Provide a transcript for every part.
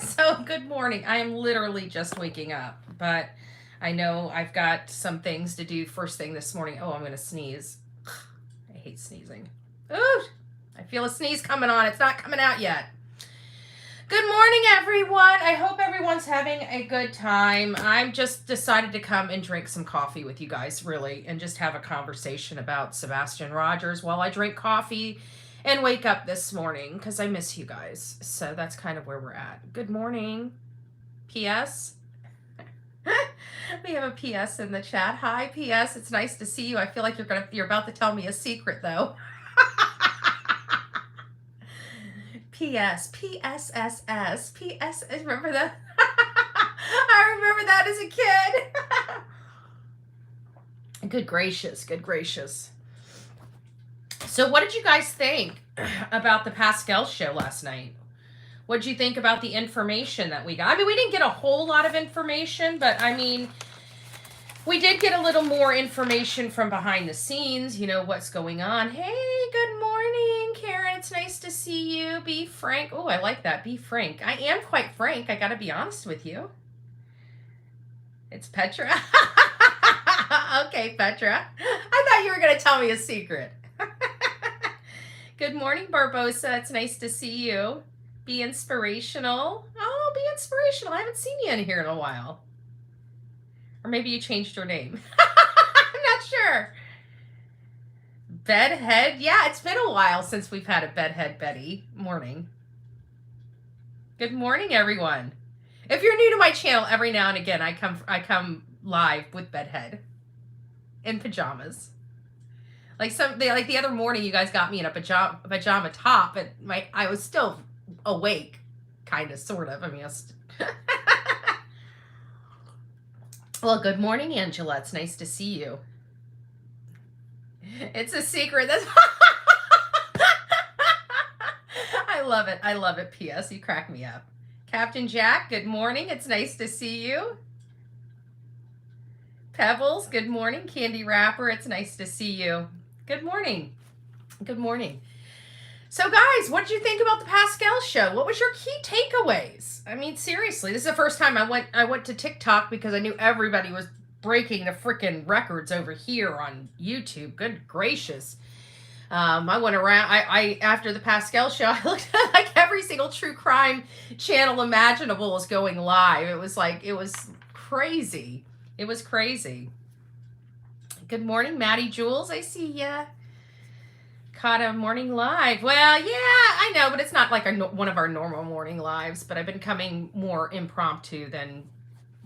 So, good morning. I am literally just waking up, but I know I've got some things to do first thing this morning. Oh, I'm going to sneeze. I hate sneezing. Ooh, I feel a sneeze coming on. It's not coming out yet. Good morning, everyone. I hope everyone's having a good time. I'm just decided to come and drink some coffee with you guys, really, and just have a conversation about Sebastian Rogers while I drink coffee and wake up this morning because I miss you guys. So that's kind of where we're at. Good morning. P.S. We have a P.S. in the chat. Hi, P.S. It's nice to see you. I feel like you're about to tell me a secret, though. P.S. P.S.S.S. P.S. Remember that? I remember that as a kid. Good gracious. Good gracious. So what did you guys think about the Pascal show last night? What did you think about the information that we got? I mean, we didn't get a whole lot of information, but I mean, we did get a little more information from behind the scenes, you know, what's going on. Hey, good morning, Karen. It's nice to see you. Be frank. Oh, I like that. Be frank. I am quite frank. I got to be honest with you. It's Petra. Okay, Petra. I thought you were going to tell me a secret. Good morning, Barbosa. It's nice to see you. Be inspirational. Oh, be inspirational. I haven't seen you in here in a while. Or maybe you changed your name. I'm not sure. Bedhead. Yeah, it's been a while since we've had a bedhead Betty. Morning. Good morning, everyone. If you're new to my channel, every now and again I come live with bedhead in pajamas. Like the other morning, you guys got me in a pajama top, and I was still awake, kind of, sort of. I mean, well, good morning, Angela. It's nice to see you. It's a secret. I love it. I love it. P.S. You crack me up. Captain Jack, good morning. It's nice to see you. Pebbles, good morning. Candy Wrapper, it's nice to see you. Good morning. Good morning. So guys, what did you think about the Pascal show? What was your key takeaways? I mean, seriously, this is the first time I went to TikTok because I knew everybody was breaking the freaking records over here on YouTube. Good gracious. I went around, I after the Pascal show, I looked at like every single true crime channel imaginable was going live. It was crazy. It was crazy. Good morning, Maddie Jules. I see ya. Caught a morning live. Well, yeah, I know, but it's not like one of our normal morning lives. But I've been coming more impromptu than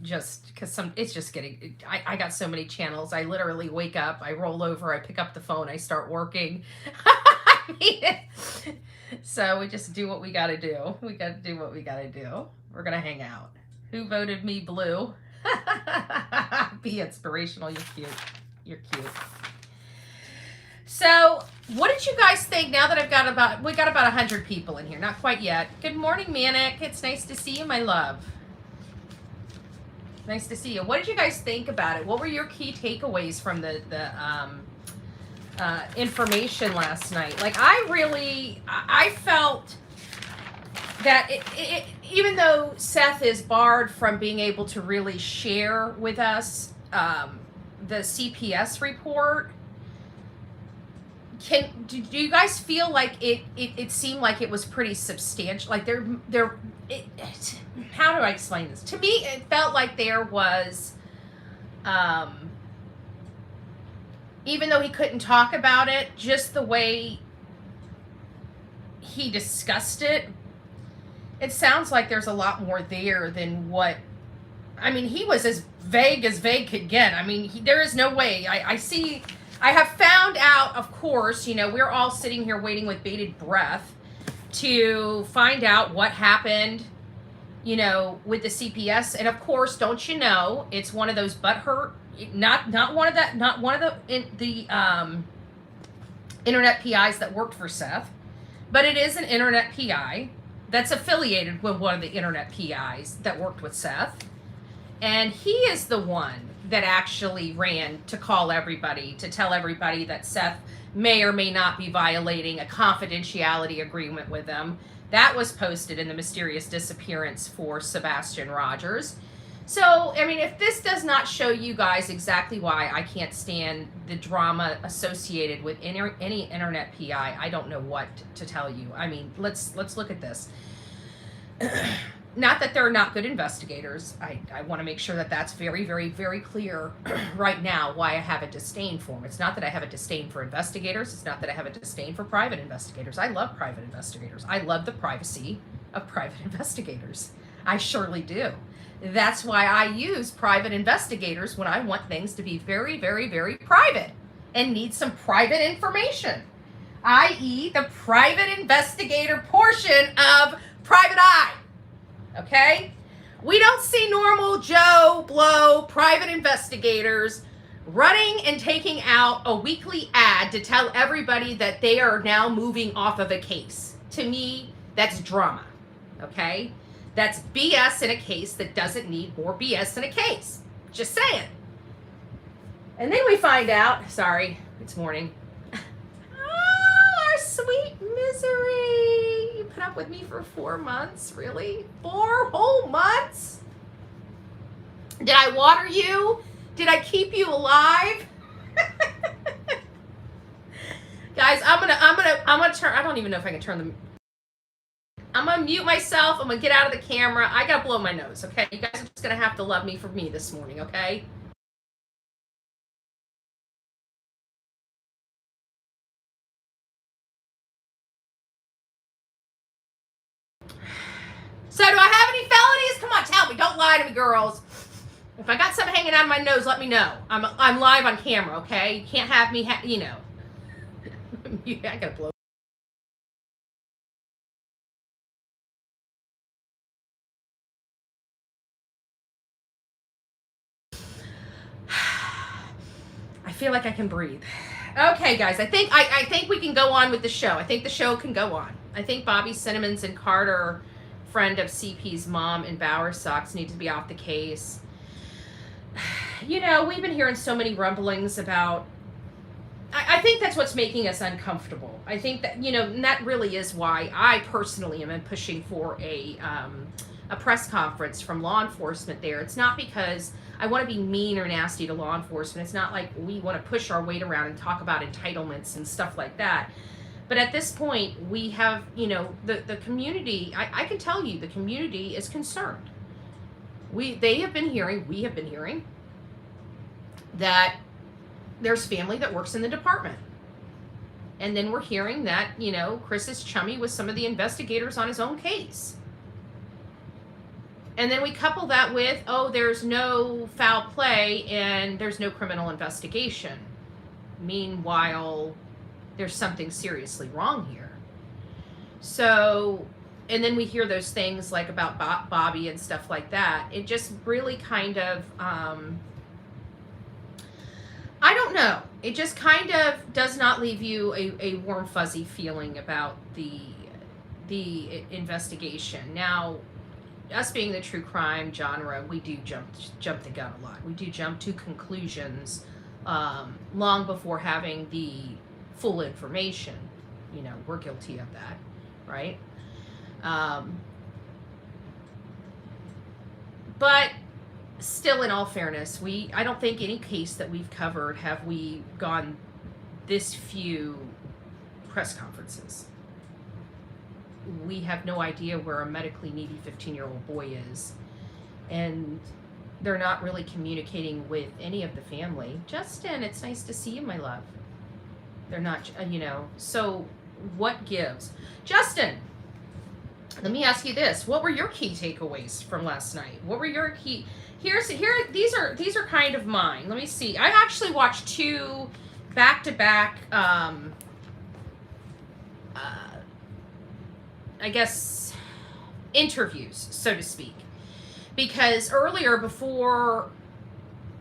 just because it's just getting. I got so many channels. I literally wake up, I roll over, I pick up the phone, I start working. I mean, so we just do what we got to do. We got to do what we got to do. We're gonna hang out. Who voted me blue? Be inspirational. You're cute. You're cute. So, what did you guys think now that we got about 100 people in here? Not quite yet. Good morning, Manic. It's nice to see you, my love. Nice to see you. What did you guys think about it? What were your key takeaways from the information last night? Like, I felt that even though Seth is barred from being able to really share with us the CPS report, do you guys feel like it seemed like it was pretty substantial? Like how do I explain this? To me, it felt like there was, even though he couldn't talk about it, just the way he discussed it, it sounds like there's a lot more there than what, I mean, he was as vague could get. I mean, there is no way. I have found out, of course, you know, we're all sitting here waiting with bated breath to find out what happened, you know, with the CPS. And of course, don't you know, it's one of those butthurt, not one of the internet PIs that worked for Seth, but it is an internet PI that's affiliated with one of the internet PIs that worked with Seth. And he is the one that actually ran to call everybody, to tell everybody that Seth may or may not be violating a confidentiality agreement with them That was posted in the mysterious disappearance for Sebastian Rogers. So, I mean, if this does not show you guys exactly why I can't stand the drama associated with any internet PI, I don't know what to tell you. I mean, let's look at this. Not that they're not good investigators. I want to make sure that that's very, very, very clear right now why I have a disdain for them. It's not that I have a disdain for investigators. It's not that I have a disdain for private investigators. I love private investigators. I love the privacy of private investigators. I surely do. That's why I use private investigators when I want things to be very, very, very private and need some private information, i.e. the private investigator portion of Private Eye. Okay? We don't see normal Joe Blow private investigators running and taking out a weekly ad to tell everybody that they are now moving off of a case. To me, that's drama. Okay? That's BS in a case that doesn't need more BS in a case. Just saying. And then we find out, sorry, it's morning. Our sweet misery. You put up with me for 4 months, really? 4 whole months? Did I water you? Did I keep you alive? Guys, I'm gonna turn, I don't even know if I can turn the, I'm gonna mute myself. I'm gonna get out of the camera. I gotta blow my nose, okay? You guys are just gonna have to love me for me this morning, okay? So do I have any felonies? Come on, tell me. Don't lie to me, girls. If I got something hanging out of my nose, let me know. I'm live on camera, okay? You can't have me, you know. I gotta blow. I feel like I can breathe. Okay, guys, I think we can go on with the show. I think the show can go on. I think Bobby Cinnamons and Carter, friend of CP's mom in Bower Sox, need to be off the case. You know, we've been hearing so many rumblings about, I think that's what's making us uncomfortable. I think that, you know, and that really is why I personally am pushing for a press conference from law enforcement there. It's not because I want to be mean or nasty to law enforcement. It's not like we want to push our weight around and talk about entitlements and stuff like that. But at this point, we have, you know, the community, I can tell you the community is concerned. They have been hearing, we have been hearing that there's family that works in the department. And then we're hearing that, you know, Chris is chummy with some of the investigators on his own case. And then we couple that with, oh, there's no foul play and there's no criminal investigation. Meanwhile, there's something seriously wrong here. So, and then we hear those things like about Bobby and stuff like that. It just really kind of, I don't know. It just kind of does not leave you a warm, fuzzy feeling about the investigation. Now, us being the true crime genre, we do jump the gun a lot. We do jump to conclusions long before having the full information. You know, we're guilty of that, right? But still, in all fairness, I don't think any case that we've covered have we gone this few press conferences. We have no idea where a medically needy 15-year-old boy is. And they're not really communicating with any of the family. Justin, it's nice to see you, my love. They're not, you know, so what gives? Justin, let me ask you this. What were your key takeaways from last night? What were your key... These are kind of mine. Let me see. I actually watched 2 back-to-back, I guess, interviews, so to speak. Because earlier, before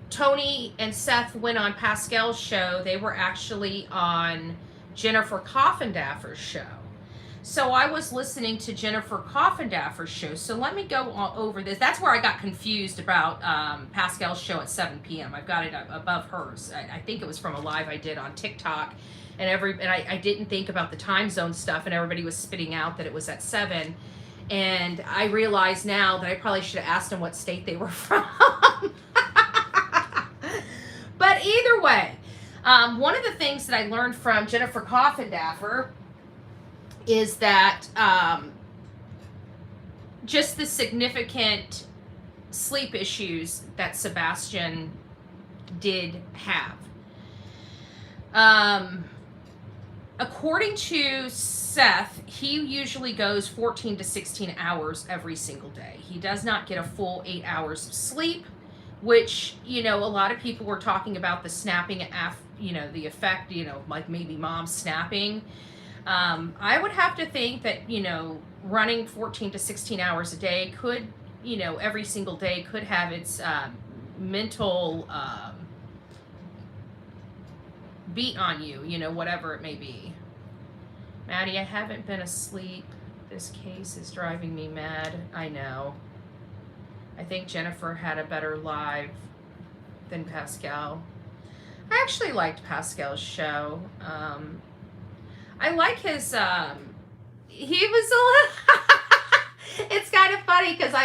Tony and Seth went on Pascal's show, they were actually on Jennifer Coffindaffer's show. So I was listening to Jennifer Coffindaffer's show. So let me go over this. That's where I got confused about Pascal's show at 7 p.m. I've got it above hers. I think it was from a live I did on TikTok and I didn't think about the time zone stuff, and everybody was spitting out that it was at 7. And I realize now that I probably should have asked them what state they were from. But either way, one of the things that I learned from Jennifer Coffindaffer is that just the significant sleep issues that Sebastian did have. According to Seth, he usually goes 14 to 16 hours every single day. He does not get a full 8 hours of sleep, which, you know, a lot of people were talking about the snapping, you know, the effect, you know, like maybe mom snapping. I would have to think that, you know, running 14 to 16 hours a day could, you know, every single day could have its mental beat on you, you know, whatever it may be. Maddie, I haven't been asleep. This case is driving me mad. I know. I think Jennifer had a better live than Pascal. I actually liked Pascal's show. I like his, he was a little, it's kind of funny because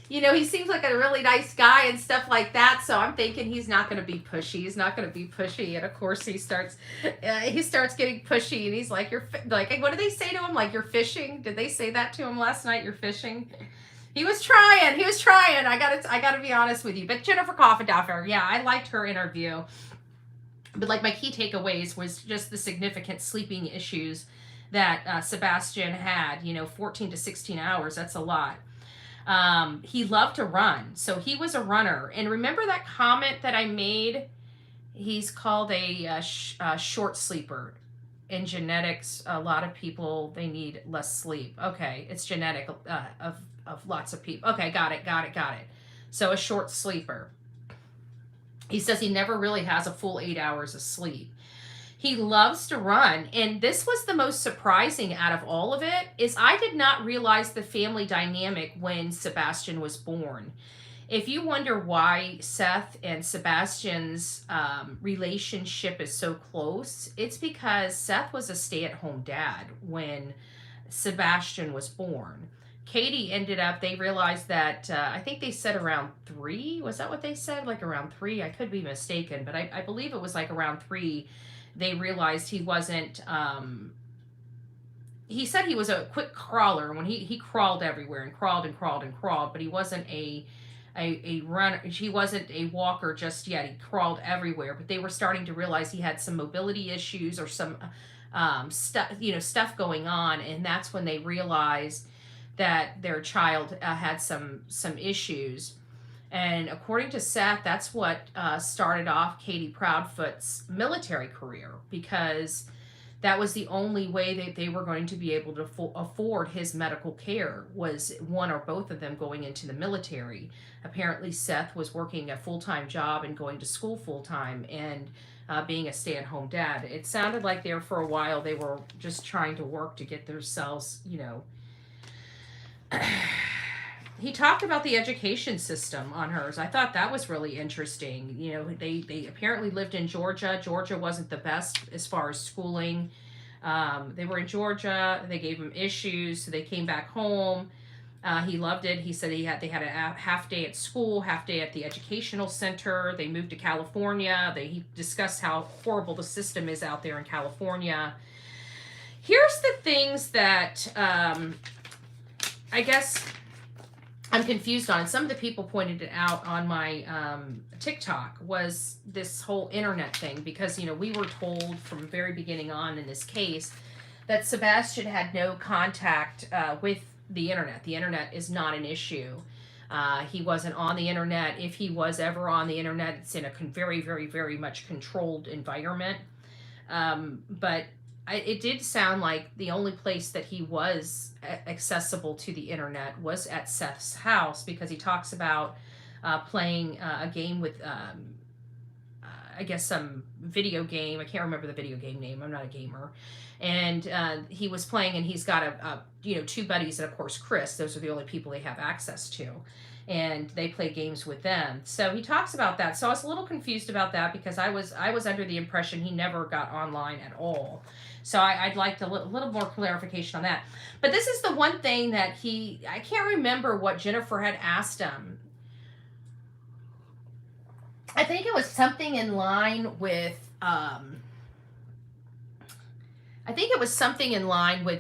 you know, he seems like a really nice guy and stuff like that. So I'm thinking he's not going to be pushy. He's not going to be pushy. And of course he starts getting pushy, and he's like, you're like, what do they say to him? Like, you're fishing. Did they say that to him last night? You're fishing. He was trying. I gotta be honest with you. But Jennifer Coffindaffer, yeah, I liked her interview. But like my key takeaways was just the significant sleeping issues that Sebastian had. You know, 14 to 16 hours. That's a lot. He loved to run. So he was a runner. And remember that comment that I made? He's called a short sleeper. In genetics, a lot of people, they need less sleep. Okay, it's genetic of lots of people. Okay, got it. So a short sleeper. He says he never really has a full 8 hours of sleep. He loves to run. And this was the most surprising out of all of it, is I did not realize the family dynamic when Sebastian was born. If you wonder why Seth and Sebastian's relationship is so close, it's because Seth was a stay-at-home dad when Sebastian was born. Katie ended up, they realized that, I think they said around 3. Was that what they said? Like around 3? I could be mistaken, but I believe it was like around 3. They realized he wasn't, he said he was a quick crawler when he crawled everywhere and crawled, but he wasn't a runner. He wasn't a walker just yet. He crawled everywhere, but they were starting to realize he had some mobility issues or some stuff going on, and that's when they realized that their child had some issues. And according to Seth, that's what started off Katie Proudfoot's military career, because that was the only way that they were going to be able to afford his medical care, was one or both of them going into the military. Apparently Seth was working a full-time job and going to school full-time and being a stay-at-home dad. It sounded like there for a while they were just trying to work to get themselves, you know. He talked about the education system on hers. I thought that was really interesting. You know, they apparently lived in Georgia. Georgia wasn't the best as far as schooling. They were in Georgia. They gave him issues, so they came back home. He loved it. He said they had a half day at school, half day at the educational center. They moved to California. He discussed how horrible the system is out there in California. Here's the things that I guess I'm confused on. Some of the people pointed it out on my TikTok, was this whole internet thing, because, you know, we were told from very beginning on in this case that Sebastian had no contact with the internet. The internet is not an issue. He wasn't on the internet. If he was ever on the internet, it's in a very, very, very much controlled environment. But it did sound like the only place that he was accessible to the internet was at Seth's house, because he talks about playing a game with I guess some video game. I can't remember the video game name. I'm not a gamer. And he was playing, and he's got two buddies, and of course Chris. Those are the only people they have access to, and they play games with them. So he talks about that. So I was a little confused about that because I was under the impression he never got online at all. So I'd like a little more clarification on that. But this is the one thing that I can't remember what Jennifer had asked him. I think it was something in line with,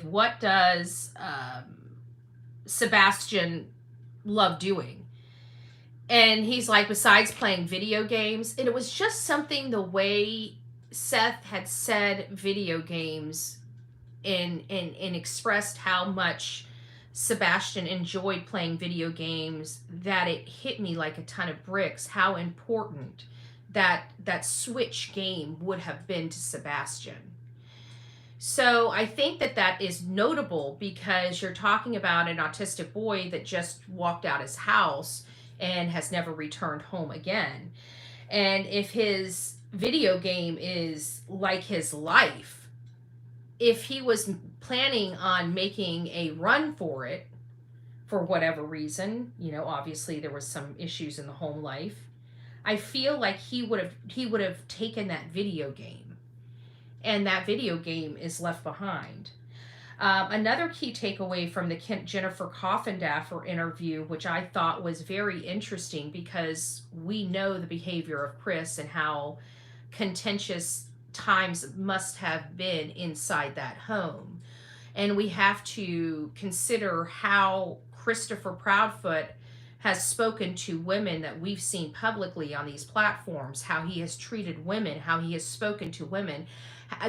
what does Sebastian love doing? And he's like, besides playing video games. And it was just something the way Seth had said video games and expressed how much Sebastian enjoyed playing video games, that it hit me like a ton of bricks how important that Switch game would have been to Sebastian. So I think that is notable because you're talking about an autistic boy that just walked out his house and has never returned home again. And if his video game is like his life, if he was planning on making a run for it, for whatever reason, obviously there was some issues in the home life, I feel like he would have taken that video game, and that video game is left behind. Another key takeaway from the Jennifer Coffindaffer interview, which I thought was very interesting because we know the behavior of Chris and how contentious times must have been inside that home. And we have to consider how Christopher Proudfoot has spoken to women that we've seen publicly on these platforms, how he has treated women, how he has spoken to women,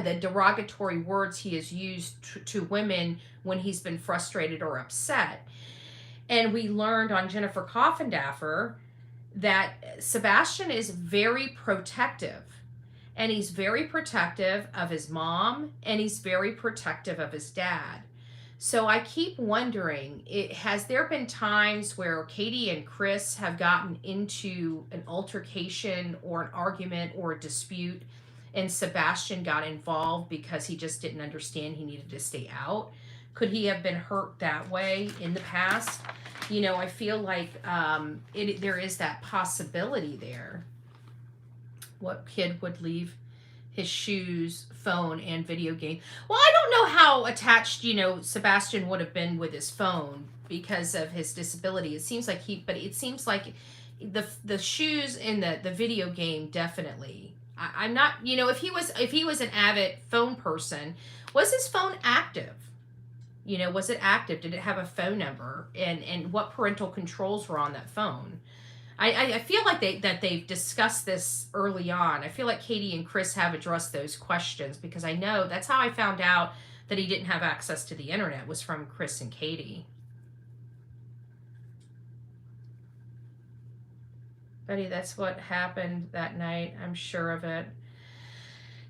the derogatory words he has used to women when he's been frustrated or upset. And we learned on Jennifer Coffindaffer that Sebastian is very protective. And he's very protective of his mom, and he's very protective of his dad. So I keep wondering, has there been times where Katie and Chris have gotten into an altercation or an argument or a dispute, and Sebastian got involved because he just didn't understand he needed to stay out? Could he have been hurt that way in the past? I feel like there is that possibility there. What kid would leave his shoes, phone, and video game? Well, I don't know how attached, Sebastian would have been with his phone because of his disability. It seems like the shoes and the video game definitely. I'm not, if he was an avid phone person, was his phone active? Was it active? Did it have a phone number? And what parental controls were on that phone? I feel like they've discussed this early on. I feel like Katie and Chris have addressed those questions because I know that's how I found out that he didn't have access to the internet, was from Chris and Katie. Betty, that's what happened that night. I'm sure of it.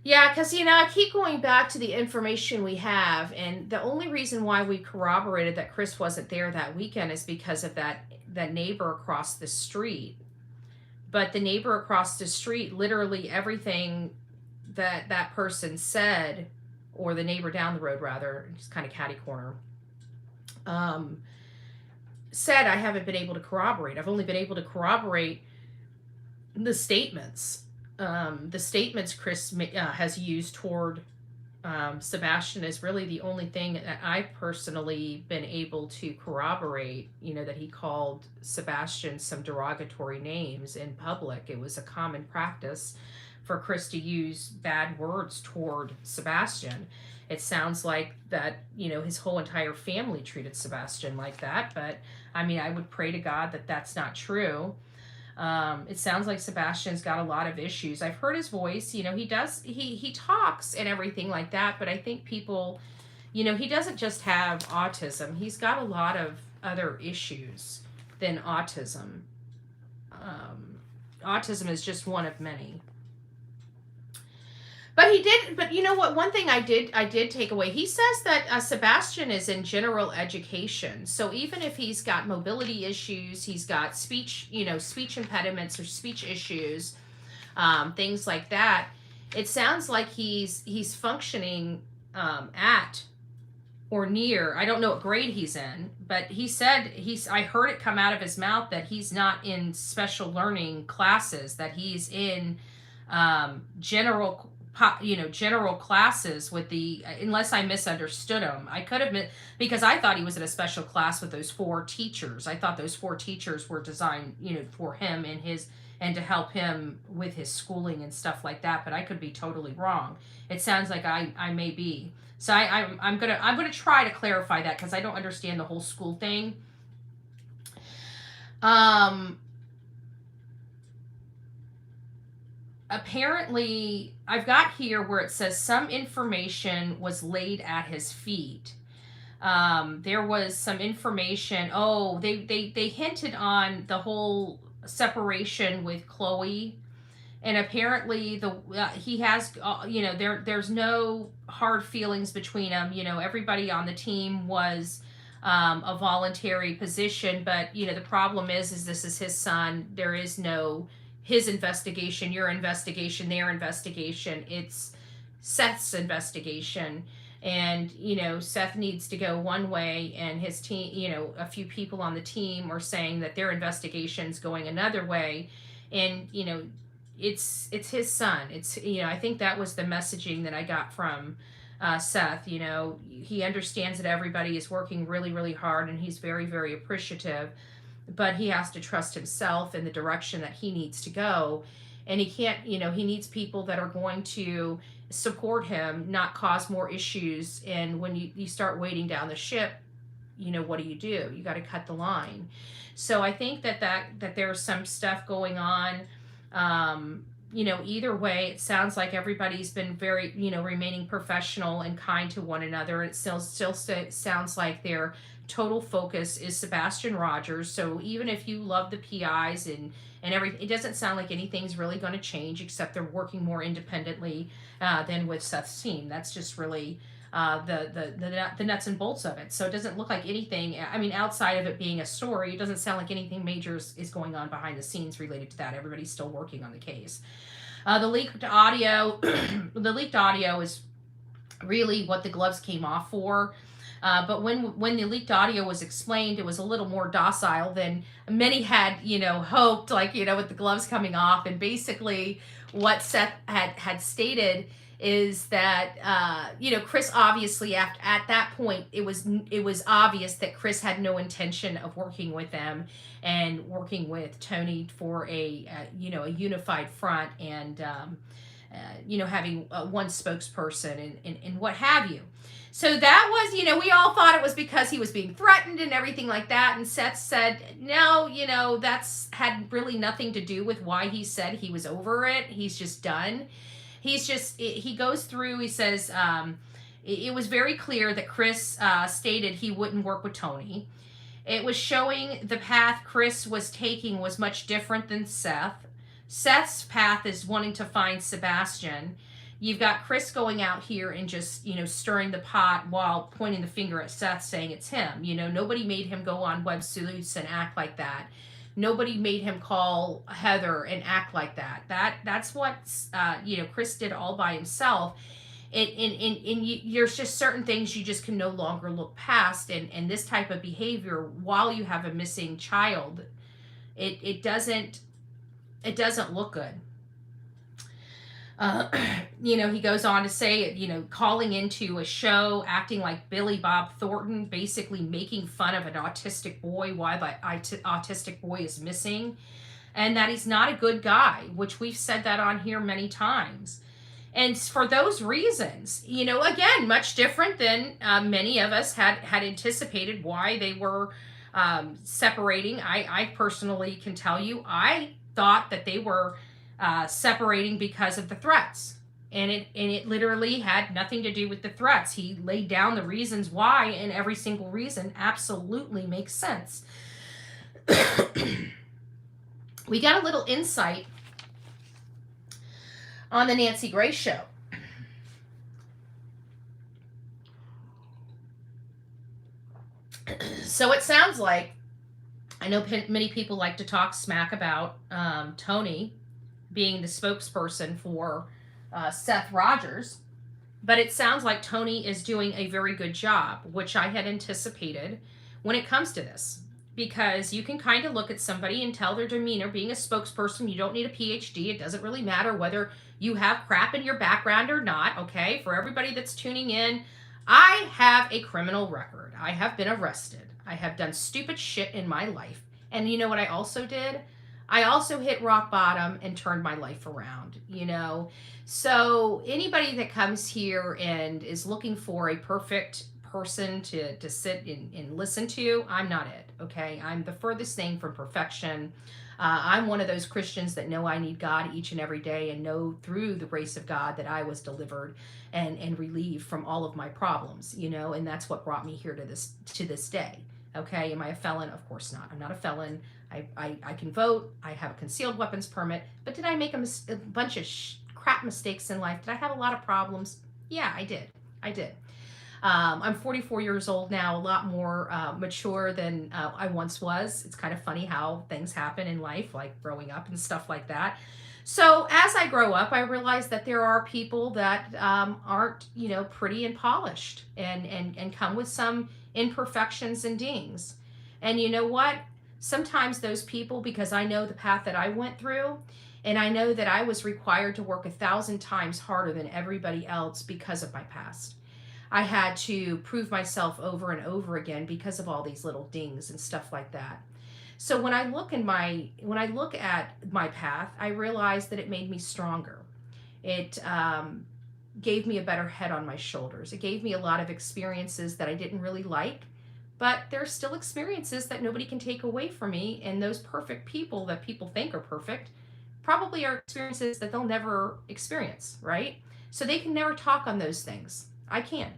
Yeah, because, I keep going back to the information we have, and the only reason why we corroborated that Chris wasn't there that weekend is because of that neighbor across the street. But the neighbor across the street, literally everything that person said, or the neighbor down the road rather, just kind of catty corner, said I haven't been able to corroborate. I've only been able to corroborate the statements. The statements Chris has used toward Sebastian is really the only thing that I've personally been able to corroborate, that he called Sebastian some derogatory names in public. It was a common practice for Chris to use bad words toward Sebastian. It sounds like that, his whole entire family treated Sebastian like that, but I would pray to God that that's not true. It sounds like Sebastian's got a lot of issues. I've heard his voice, he talks and everything like that, but I think people, he doesn't just have autism. He's got a lot of other issues than autism. Autism is just one of many. But you know what? One thing I did take away. He says that Sebastian is in general education. So even if he's got mobility issues, he's got speech impediments or speech issues, things like that. It sounds like he's functioning at or near. I don't know what grade he's in, but he said I heard it come out of his mouth that he's not in special learning classes, that he's in general general classes with the, unless I misunderstood him. I could have been, because I thought he was in a special class with those 4 teachers. I thought those 4 teachers were designed, for him and to help him with his schooling and stuff like that, but I could be totally wrong. It sounds like I may be. So I'm gonna try to clarify that, because I don't understand the whole school thing. Apparently, I've got here where it says some information was laid at his feet. There was some information. Oh, they hinted on the whole separation with Chloe, and apparently he has there's no hard feelings between them. Everybody on the team was a voluntary position, but the problem is this is his son. There is no his investigation, your investigation, their investigation. It's Seth's investigation. And, Seth needs to go one way, and his team, a few people on the team are saying that their investigation's going another way. And, it's his son. It's, I think that was the messaging that I got from Seth. He understands that everybody is working really, really hard, and he's very, very appreciative. But he has to trust himself in the direction that he needs to go. And he can't, he needs people that are going to support him, not cause more issues. And when you start weighting down the ship, what do? You got to cut the line. So I think that there's some stuff going on. Either way, it sounds like everybody's been very, remaining professional and kind to one another. It still sounds like their total focus is Sebastian Rogers. So even if you love the PIs and everything, it doesn't sound like anything's really going to change, except they're working more independently than with Seth's team. That's just really the nuts and bolts of it. So it doesn't look like anything, outside of it being a story, it doesn't sound like anything major is going on behind the scenes related to that. Everybody's still working on the case. The leaked audio, is really what the gloves came off for. But when the leaked audio was explained, it was a little more docile than many had, hoped, with the gloves coming off. And basically what Seth had stated is that, Chris obviously at that point, it was obvious that Chris had no intention of working with them and working with Tony for a unified front and, having one spokesperson and what have you. So that was, we all thought it was because he was being threatened and everything like that. And Seth said, no, that's had really nothing to do with why he said he was over it. He's just done. He goes through, he says, it was very clear that Chris stated he wouldn't work with Tony. It was showing the path Chris was taking was much different than Seth. Seth's path is wanting to find Sebastian. You've got Chris going out here and just, stirring the pot while pointing the finger at Seth, saying it's him. Nobody made him go on Web Sleuths and act like that. Nobody made him call Heather and act like that. That's what, Chris did all by himself. There's just certain things you just can no longer look past. And this type of behavior, while you have a missing child, it doesn't look good. He goes on to say, calling into a show, acting like Billy Bob Thornton, basically making fun of an autistic boy while the autistic boy is missing, and that he's not a good guy, which we've said that on here many times. And for those reasons, again, much different than many of us had anticipated why they were separating. I personally can tell you, I thought that they were separating because of the threats, and it literally had nothing to do with the threats. He laid down the reasons why, and every single reason absolutely makes sense. We got a little insight on the Nancy Grace show. So it sounds like, I know many people like to talk smack about Tony, being the spokesperson for Seth Rogers. But it sounds like Tony is doing a very good job, which I had anticipated when it comes to this. Because you can kind of look at somebody and tell their demeanor. Being a spokesperson, you don't need a PhD. It doesn't really matter whether you have crap in your background or not, okay? For everybody that's tuning in, I have a criminal record. I have been arrested. I have done stupid shit in my life. And you know what I also did? I also hit rock bottom and turned my life around, you know? So anybody that comes here and is looking for a perfect person to sit and listen to, I'm not it, okay? I'm the furthest thing from perfection. I'm one of those Christians that know I need God each and every day and know through the grace of God that I was delivered and relieved from all of my problems, you know, and that's what brought me here to this day. Okay, am I a felon? Of course not. I'm not a felon. I can vote. I have a concealed weapons permit. But did I make a bunch of crap mistakes in life? Did I have a lot of problems? Yeah, I did. I did. I'm 44 years old now, a lot more mature than I once was. It's kind of funny how things happen in life, like growing up and stuff like that. So as I grow up, I realize that there are people that aren't, you know, pretty and polished and come with some imperfections and dings. And you know what? Sometimes those people, because I know the path that I went through, and I know that I was required to work 1,000 times harder than everybody else because of my past. I had to prove myself over and over again because of all these little dings and stuff like that. So when I look at my path, I realize that it made me stronger. It gave me a better head on my shoulders. It gave me a lot of experiences that I didn't really like, but there's still experiences that nobody can take away from me. And those perfect people that people think are perfect probably are experiences that they'll never experience, right? So they can never talk on those things. I can.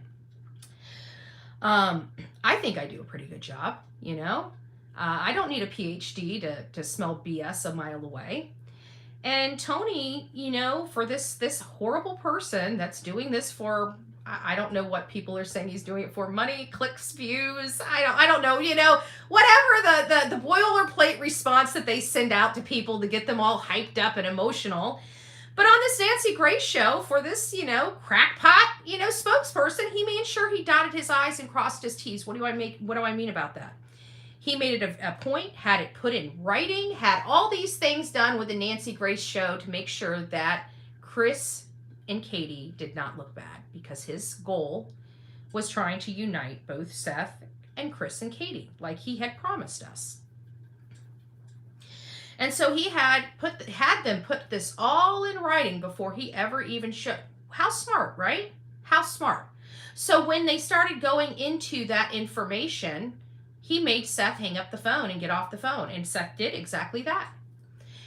I think I do a pretty good job, you know. I don't need a PhD to smell BS a mile away. And Tony, you know, for this horrible person that's doing this for, I don't know what people are saying he's doing it for, money, clicks, views, I don't know, you know, whatever the boilerplate response that they send out to people to get them all hyped up and emotional. But on this Nancy Grace show, for this, you know, crackpot, you know, spokesperson, he made sure he dotted his I's and crossed his T's. What do I mean about that? He made it a point, had it put in writing, had all these things done with the Nancy Grace show to make sure that Chris and Katie did not look bad, because his goal was trying to unite both Seth and Chris and Katie, like he had promised us. And so he had them put this all in writing before he ever even showed. How smart, right? How smart. So when they started going into that information, he made Seth hang up the phone and get off the phone. And Seth did exactly that.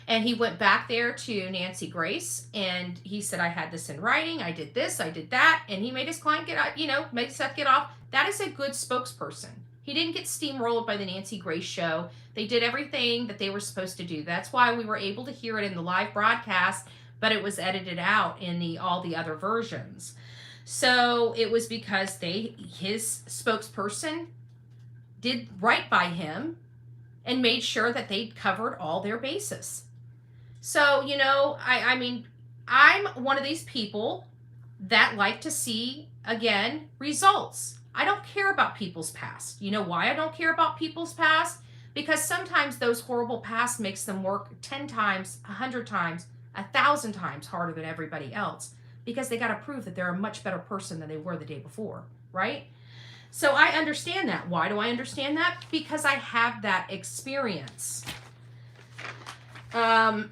And he went back there to Nancy Grace and he said, I had this in writing. I did this, I did that. And he made his client get out, you know, made Seth get off. That is a good spokesperson. He didn't get steamrolled by the Nancy Grace show. They did everything that they were supposed to do. That's why we were able to hear it in the live broadcast, but it was edited out in all the other versions. So it was because his spokesperson did right by him and made sure that they covered all their bases. So, you know, I mean, I'm one of these people that like to see, again, results. I don't care about people's past. You know why I don't care about people's past? Because sometimes those horrible past makes them work 10 times, 100 times, 1,000 times harder than everybody else, because they got to prove that they're a much better person than they were the day before, right? So I understand that. Why do I understand that? Because I have that experience. And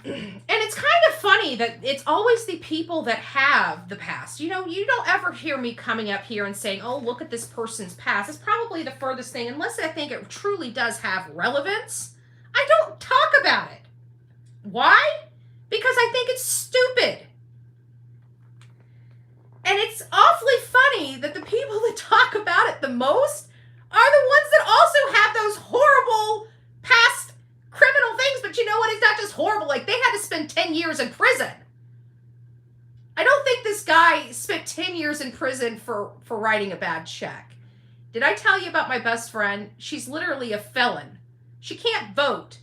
it's kind of funny that it's always the people that have the past. You know, you don't ever hear me coming up here and saying, oh, look at this person's past. It's probably the furthest thing, unless I think it truly does have relevance. I don't talk about it. Why? Because I think it's stupid. And it's awfully funny that the people that talk about it the most are the ones that also have those horrible past criminal things. But you know what? It's not just horrible. Like, they had to spend 10 years in prison. I don't think this guy spent 10 years in prison for writing a bad check. Did I tell you about my best friend? She's literally a felon. She can't vote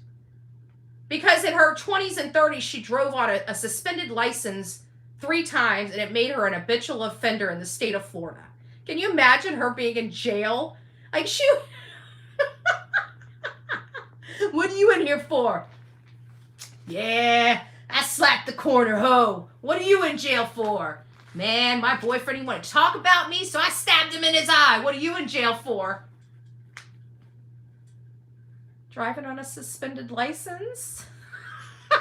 because in her 20s and 30s, she drove on a suspended license 3 times, and it made her an habitual offender in the state of Florida. Can you imagine her being in jail? Like, she... What are you in here for? Yeah, I slapped the corner hoe. What are you in jail for? Man, my boyfriend, he wanted to talk about me, so I stabbed him in his eye. What are you in jail for? Driving on a suspended license? I'm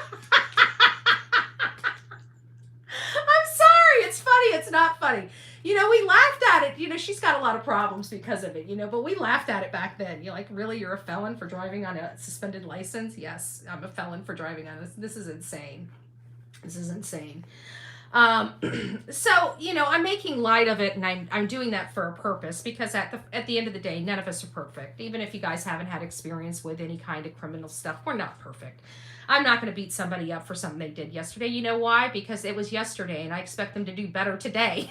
sorry. It's funny. It's not funny. You know, we laughed at it. You know, she's got a lot of problems because of it, you know, but we laughed at it back then. You're like, really? You're a felon for driving on a suspended license? Yes, I'm a felon for driving on this. This is insane. This is insane. So, you know, I'm making light of it, and I'm doing that for a purpose, because at the end of the day, none of us are perfect. Even if you guys haven't had experience with any kind of criminal stuff, we're not perfect. I'm not going to beat somebody up for something they did yesterday. You know why? Because it was yesterday, and I expect them to do better today.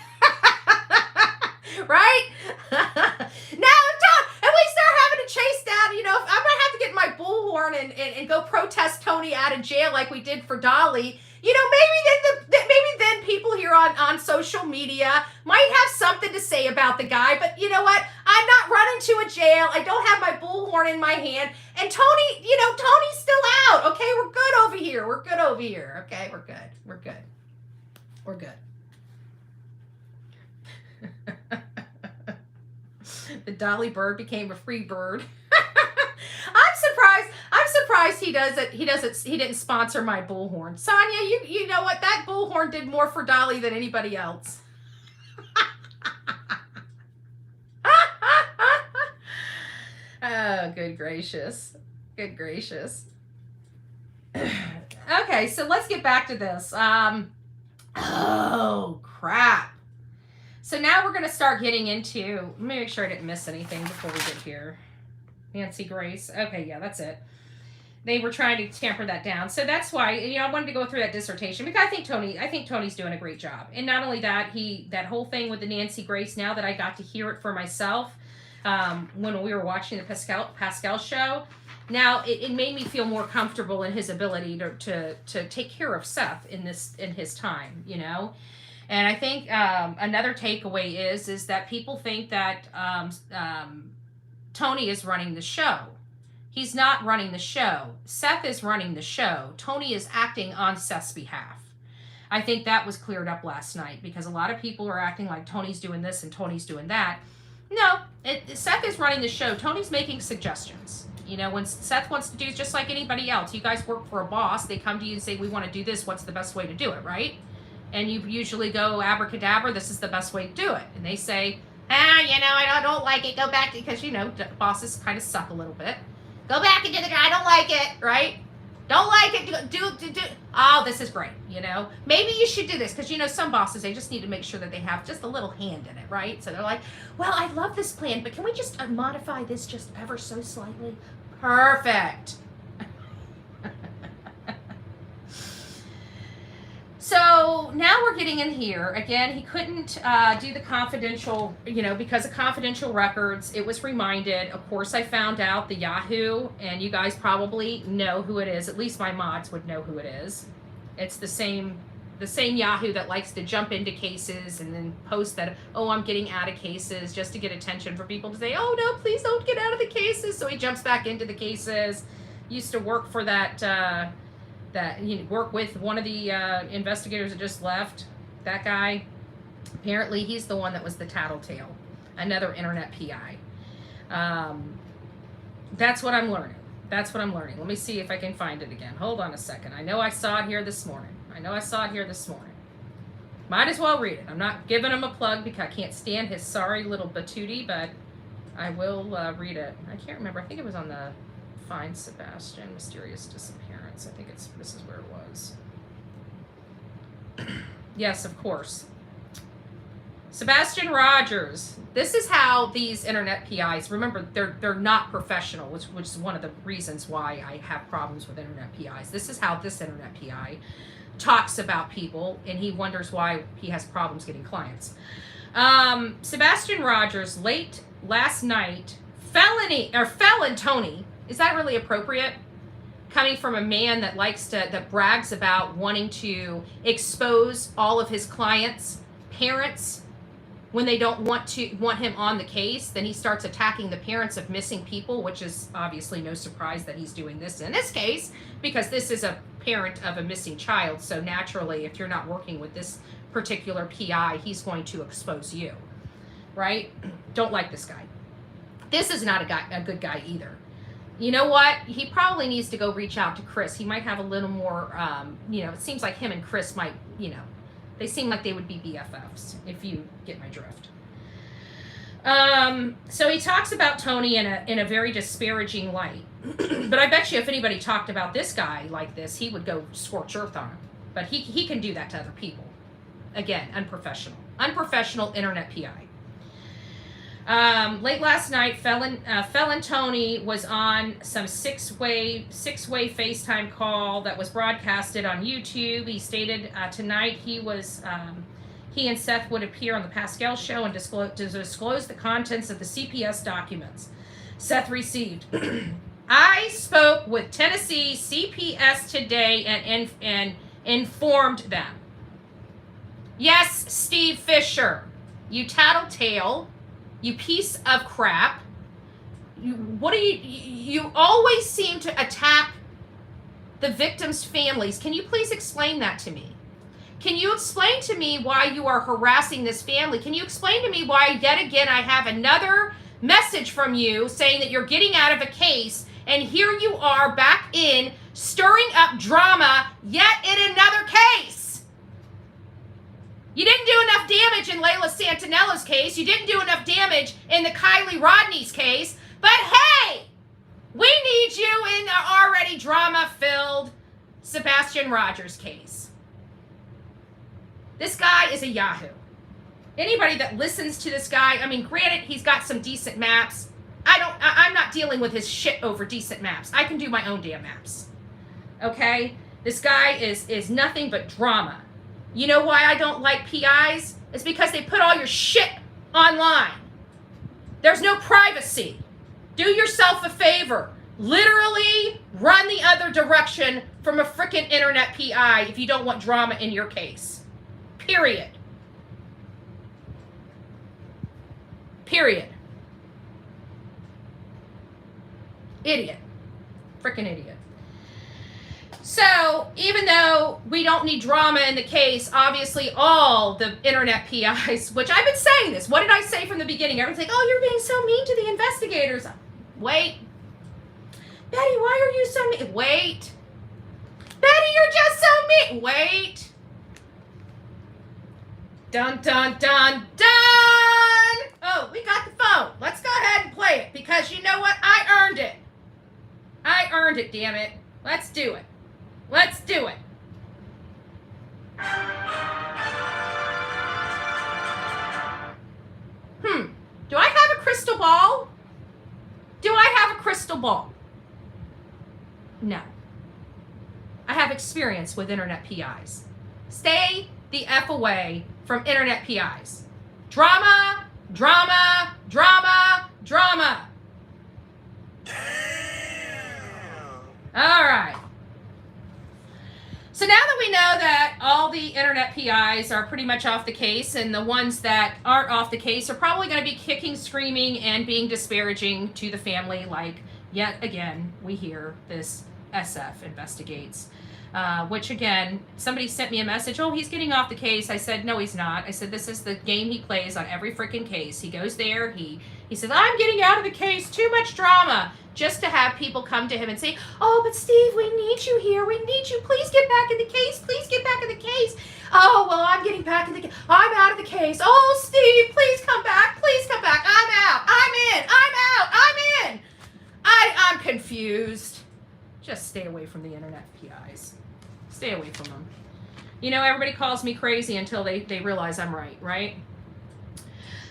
Right? Now, if we start having to chase down, you know, I'm going to have to get my bullhorn and go protest Tony out of jail like we did for Dolly. You know, maybe then people here on social media might have something to say about the guy, but you know what? I'm not running to a jail. I don't have my bullhorn in my hand. And Tony, you know, Tony's still out. Okay, we're good over here. We're good over here. Okay, we're good. We're good. We're good. The Dolly bird became a free bird. I'm surprised he didn't sponsor my bullhorn. Sonia, you know what? That bullhorn did more for Dolly than anybody else. Oh, good gracious. Good gracious. Okay, so let's get back to this. Oh, crap. So now we're going to start getting into, let me make sure I didn't miss anything before we get here. Nancy Grace. Okay, yeah, that's it. They were trying to tamper that down. So that's why, you know, I wanted to go through that dissertation, because I think Tony's doing a great job. And not only that, that whole thing with the Nancy Grace, now that I got to hear it for myself, when we were watching the Pascal show, now it made me feel more comfortable in his ability to take care of Seth in his time, you know. And I think another takeaway is that people think that Tony is running the show. He's not running the show. Seth is running the show. Tony is acting on Seth's behalf. I think that was cleared up last night, because a lot of people are acting like Tony's doing this and Tony's doing that. No, Seth is running the show. Tony's making suggestions. You know, when Seth wants to do, just like anybody else, you guys work for a boss, they come to you and say, we want to do this, what's the best way to do it, right? And you usually go, abracadabra, this is the best way to do it. And they say, you know, I don't like it, go back, because, you know, bosses kind of suck a little bit. Go back and do I don't like it, right? Don't like it, do. Oh, this is great, you know. Maybe you should do this, because, you know, some bosses, they just need to make sure that they have just a little hand in it, right? So they're like, well, I love this plan, but can we just modify this just ever so slightly? Perfect. So now we're getting in here. Again, he couldn't do the confidential, you know, because of confidential records. It was reminded. Of course, I found out the Yahoo, and you guys probably know who it is. At least my mods would know who it is. It's the same Yahoo that likes to jump into cases and then post that, oh, I'm getting out of cases, just to get attention for people to say, oh, no, please don't get out of the cases. So he jumps back into the cases. Used to work for that he worked with one of the investigators that just left. That guy, apparently he's the one that was the tattletale, another internet PI. That's what I'm learning. Let me see if I can find it again. Hold on a second. I know I saw it here this morning. Might as well read it. I'm not giving him a plug because I can't stand his sorry little batootie, but I will read it. I can't remember. I think it was on the Find Sebastian Mysterious Disappearance. I think this is where it was. Yes, of course. Sebastian Rogers. This is how these internet PIs, remember, they're not professional, which is one of the reasons why I have problems with internet PIs. This is how this internet PI talks about people, and he wonders why he has problems getting clients. Sebastian Rogers, late last night, felon Tony. Is that really appropriate? coming from a man that that brags about wanting to expose all of his clients' parents when they don't want him on the case. Then he starts attacking the parents of missing people, which is obviously no surprise that he's doing this in this case, because this is a parent of a missing child. So naturally, if you're not working with this particular PI, he's going to expose you, right? Don't like this guy. This is not a good guy either. You know what? He probably needs to go reach out to Chris. He might have a little more, it seems like him and Chris might, they seem like they would be BFFs, if you get my drift. So he talks about Tony in a very disparaging light. But I bet you if anybody talked about this guy like this, he would go scorch earth on him. But he can do that to other people. Again, unprofessional. Unprofessional internet PI. Late last night, Felon Tony was on some six-way FaceTime call that was broadcasted on YouTube. He stated tonight he and Seth would appear on the Pascal show and disclose the contents of the CPS documents Seth received. I spoke with Tennessee CPS today and informed them. Yes, Steve Fisher, you tattletale. You piece of crap. You always seem to attack the victims' families. Can you please explain that to me? Can you explain to me why you are harassing this family? Can you explain to me why yet again I have another message from you saying that you're getting out of a case, and here you are back in stirring up drama yet in another case? You didn't do enough damage in Layla Santinella's case. You didn't do enough damage in the Kylie Rodney's case. But hey, we need you in the already drama-filled Sebastian Rogers case. This guy is a yahoo. Anybody that listens to this guy, I mean, granted, he's got some decent maps. I'm not dealing with his shit over decent maps. I can do my own damn maps. Okay? This guy is nothing but drama. You know why I don't like PIs? It's because they put all your shit online. There's no privacy. Do yourself a favor. Literally run the other direction from a freaking internet PI if you don't want drama in your case. Period. Period. Idiot. Freaking idiot. So, even though we don't need drama in the case, obviously all the internet PIs, which I've been saying this, what did I say from the beginning? Everyone's like, oh, you're being so mean to the investigators. Wait. Betty, why are you so mean? Wait. Betty, you're just so mean. Wait. Dun, dun, dun, dun. Oh, we got the phone. Let's go ahead and play it, because you know what? I earned it. I earned it, damn it. Let's do it. Let's do it. Do I have a crystal ball? Do I have a crystal ball? No. I have experience with internet PIs. Stay the F away from internet PIs. Drama, drama, drama, drama. All right. So now that we know that all the internet PIs are pretty much off the case, and the ones that aren't off the case are probably going to be kicking, screaming, and being disparaging to the family, like, yet again, we hear this SF investigates. Which, again, somebody sent me a message, oh, he's getting off the case. I said, no, he's not. I said, this is the game he plays on every freaking case. He goes there, he says, I'm getting out of the case, too much drama, just to have people come to him and say, oh, but Steve, we need you here. We need you. Please get back in the case. Please get back in the case. Oh, well, I'm getting back in the case. I'm out of the case. Oh, Steve, please come back. Please come back. I'm out. I'm in. I'm out. I'm in. I'm confused. Just stay away from the internet PIs. Stay away from them. You know, everybody calls me crazy until they realize I'm right, right?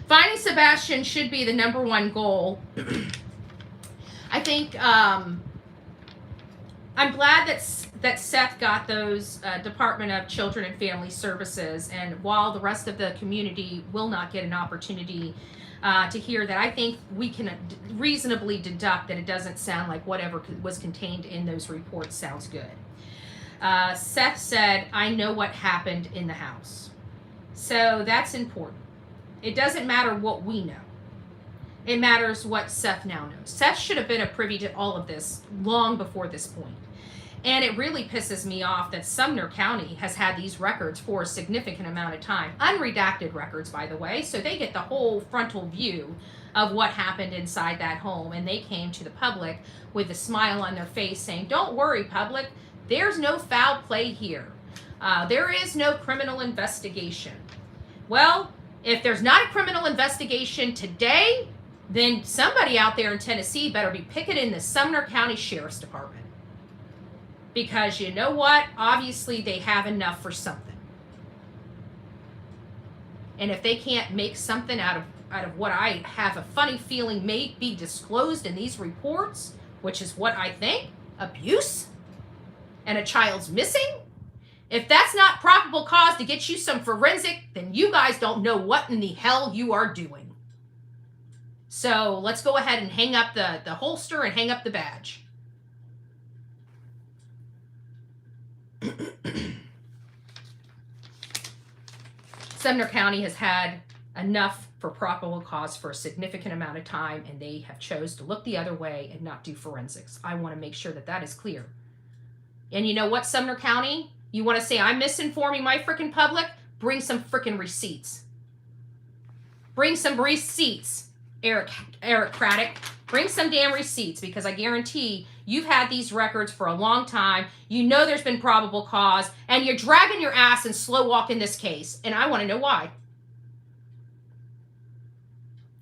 Finding Sebastian should be the number one goal. I think I'm glad that Seth got those Department of Children and Family Services, and while the rest of the community will not get an opportunity to hear that. I think we can reasonably deduct that it doesn't sound like whatever was contained in those reports sounds good. Seth said, I know what happened in the house. So that's important. It doesn't matter what we know. It matters what Seth now knows. Seth should have been privy to all of this long before this point. And it really pisses me off that Sumner County has had these records for a significant amount of time. Unredacted records, by the way, so they get the whole frontal view of what happened inside that home. And they came to the public with a smile on their face saying, don't worry, public, there's no foul play here. There is no criminal investigation. Well, if there's not a criminal investigation today, then somebody out there in Tennessee better be picketing the Sumner County Sheriff's Department. Because you know what? Obviously, they have enough for something. And if they can't make something out of what I have a funny feeling may be disclosed in these reports, which is what I think, abuse, and a child's missing, if that's not probable cause to get you some forensic, then you guys don't know what in the hell you are doing. So let's go ahead and hang up the holster and hang up the badge. Sumner County has had enough for probable cause for a significant amount of time, and they have chose to look the other way and not do forensics. I want to make sure that that is clear. And you know what, Sumner County? You want to say I'm misinforming my freaking public? Bring some freaking receipts. Bring some receipts, Eric Craddock. Bring some damn receipts, because I guarantee you've had these records for a long time. You know there's been probable cause, and you're dragging your ass and slow walking this case. And I want to know why.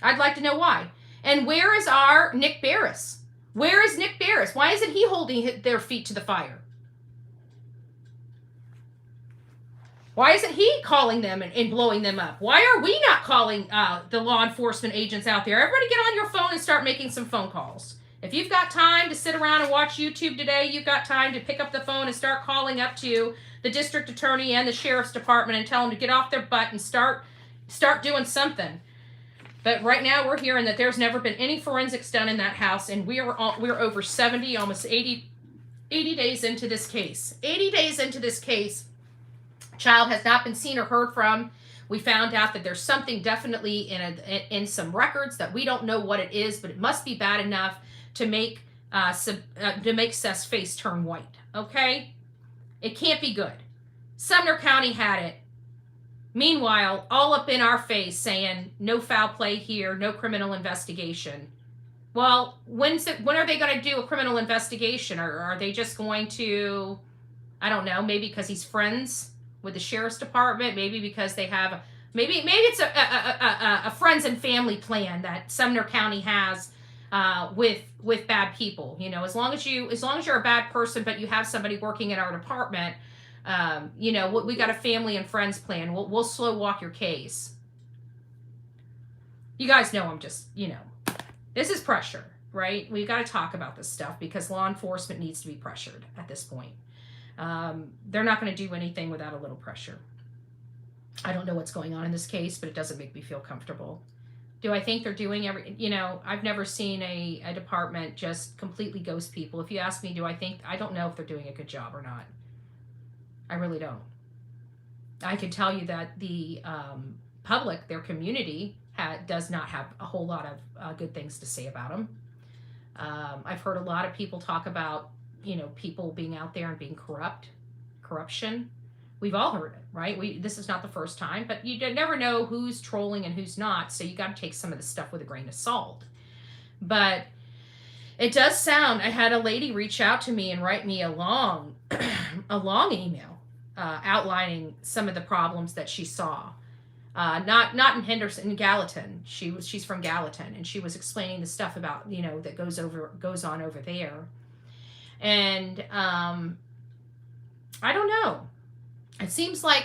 I'd like to know why. And where is our Nick Barris? Where is Nick Barris? Why isn't he holding their feet to the fire? Why isn't he calling them and blowing them up? Why are we not calling the law enforcement agents out there? Everybody get on your phone and start making some phone calls. If you've got time to sit around and watch YouTube today, you've got time to pick up the phone and start calling up to the district attorney and the sheriff's department and tell them to get off their butt and start doing something. But right now we're hearing that there's never been any forensics done in that house, and we're over 70, almost 80 days into this case. 80 days into this case. Child has not been seen or heard from. We found out that there's something definitely in some records that we don't know what it is, but it must be bad enough to make Seth's face turn white. Okay, it can't be good. Sumner County had it. Meanwhile, all up in our face saying no foul play here, no criminal investigation. Well, when are they going to do a criminal investigation? Or are they just going to, I don't know, maybe because he's friends with the sheriff's department, maybe because they have, maybe it's a friends and family plan that Sumner County has with bad people. You know, as long as you're a bad person, but you have somebody working in our department, you know, we got a family and friends plan. We'll slow walk your case. You guys know I'm just, you know, this is pressure, right? We've got to talk about this stuff because law enforcement needs to be pressured at this point. They're not going to do anything without a little pressure. I don't know what's going on in this case, but it doesn't make me feel comfortable. Do I think they're doing you know, I've never seen a department just completely ghost people. If you ask me, I don't know if they're doing a good job or not. I really don't. I can tell you that the public, their community, does not have a whole lot of good things to say about them. I've heard a lot of people talk about, you know, people being out there and being corruption. We've all heard it, right? This is not the first time, but you never know who's trolling and who's not, so you got to take some of the stuff with a grain of salt. But it does sound, I had a lady reach out to me and write me a long email outlining some of the problems that she saw. Not in Henderson, in Gallatin. She's from Gallatin, and she was explaining the stuff about, you know, that goes on over there. And I don't know. It seems like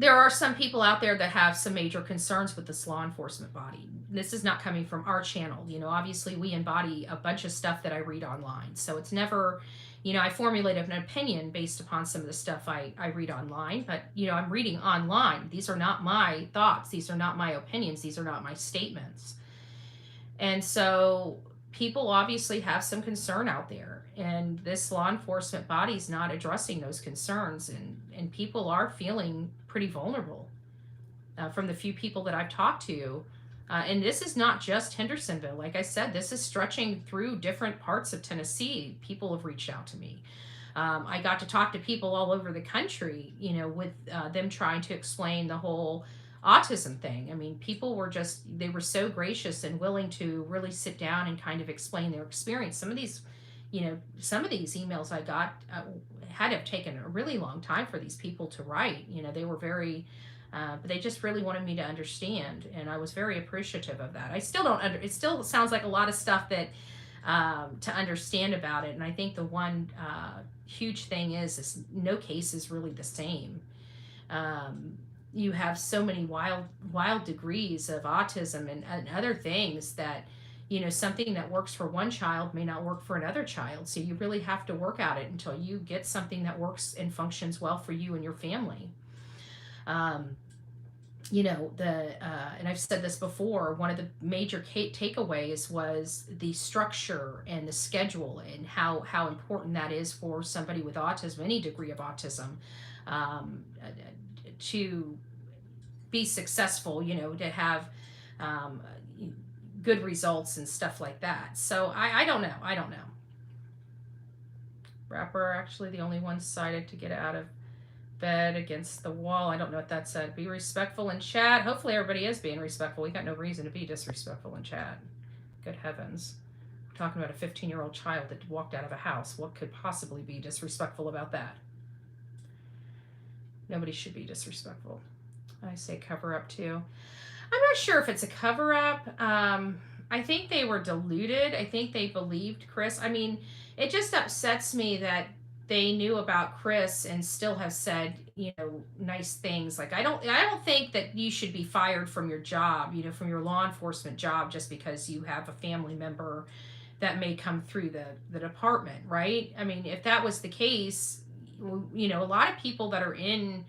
there are some people out there that have some major concerns with this law enforcement body. This is not coming from our channel. Obviously we embody a bunch of stuff that I read online. So it's never, I formulate an opinion based upon some of the stuff I read online, but, I'm reading online. These are not my thoughts. These are not my opinions. These are not my statements. And so people obviously have some concern out there, and this law enforcement body is not addressing those concerns, and people are feeling pretty vulnerable from the few people that I've talked to. And this is not just Hendersonville. Like I said, this is stretching through different parts of Tennessee. People have reached out to me. I got to talk to people all over the country, with them trying to explain the whole autism thing. I mean, people were they were so gracious and willing to really sit down and kind of explain their experience. Some of these emails I got had to have taken a really long time for these people to write. They were very, but they just really wanted me to understand, and I was very appreciative of that. I still don't it still sounds like a lot of stuff that to understand about it. And I think the one huge thing is no case is really the same. You have so many wild degrees of autism and other things that, something that works for one child may not work for another child. So you really have to work at it until you get something that works and functions well for you and your family. And I've said this before, one of the major takeaways was the structure and the schedule, and how important that is for somebody with autism, any degree of autism, to be successful, to have good results and stuff like that. So I don't know. Rapper actually the only one decided to get out of bed against the wall. I don't know what that said. Be respectful in chat. Hopefully everybody is being respectful. We got no reason to be disrespectful in chat. Good heavens. We're talking about a 15-year-old child that walked out of a house. What could possibly be disrespectful about that? Nobody should be disrespectful. I say cover up too. I'm not sure if it's a cover up. I think they were deluded. I think they believed Chris. I mean, it just upsets me that they knew about Chris and still have said, nice things. Like, I don't think that you should be fired from your job, from your law enforcement job, just because you have a family member that may come through the department, right? I mean, if that was the case, a lot of people that are in